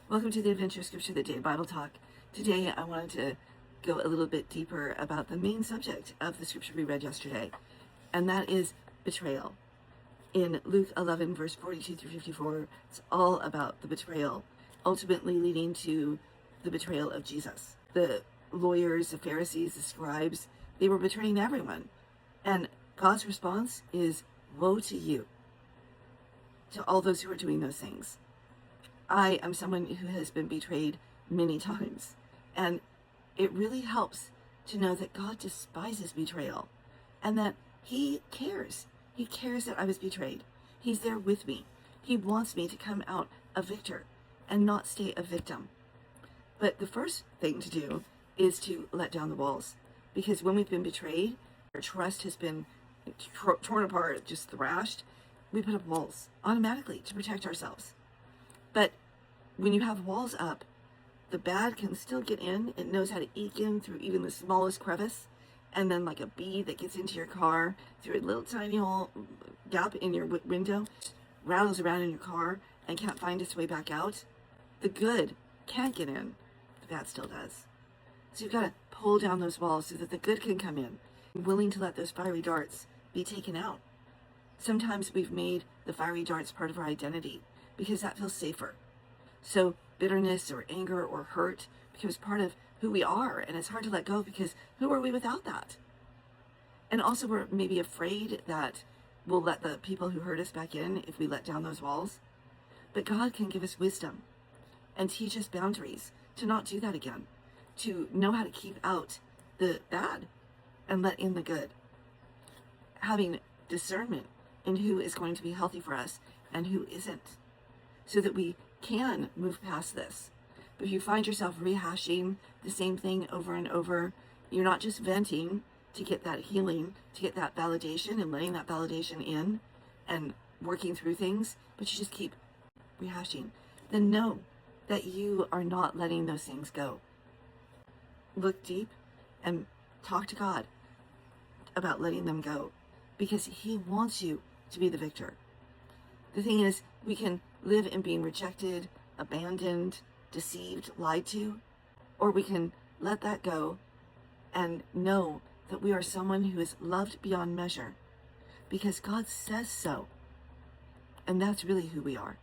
Welcome to the Adventure Scripture of the Day Bible Talk. Today I wanted to go a little bit deeper about the main subject of the scripture we read yesterday, and that is betrayal. In Luke 11, verse 42 through 54, it's all about the betrayal, ultimately leading to the betrayal of Jesus. The lawyers, the Pharisees, the scribes, they were betraying everyone. And God's response is, woe to you, to all those who are doing those things. I am someone who has been betrayed many times, and it really helps to know that God despises betrayal and that He cares. He cares that I was betrayed. He's there with me. He wants me to come out a victor and not stay a victim. But the first thing to do is to let down the walls, because when we've been betrayed, our trust has been torn apart, just thrashed, we put up walls automatically to protect ourselves. But when you have walls up, the bad can still get in. It knows how to eke in through even the smallest crevice. And then like a bee that gets into your car through a little tiny hole gap in your window, rattles around in your car and can't find its way back out. The good can't get in. The bad still does. So you've got to pull down those walls so that the good can come in. I'm willing to let those fiery darts be taken out. Sometimes we've made the fiery darts part of our identity because that feels safer. So bitterness or anger or hurt becomes part of who we are, and it's hard to let go because who are we without that? And also we're maybe afraid that we'll let the people who hurt us back in if we let down those walls. But God can give us wisdom and teach us boundaries to not do that again, to know how to keep out the bad and let in the good. Having discernment in who is going to be healthy for us and who isn't, so that we can move past this. But if you find yourself rehashing the same thing over and over, you're not just venting to get that healing, to get that validation and letting that validation in and working through things, but you just keep rehashing, then know that you are not letting those things go. Look deep and talk to God about letting them go, because He wants you to be the victor. The thing is, we can live in being rejected, abandoned, deceived, lied to, or we can let that go and know that we are someone who is loved beyond measure because God says so. And that's really who we are.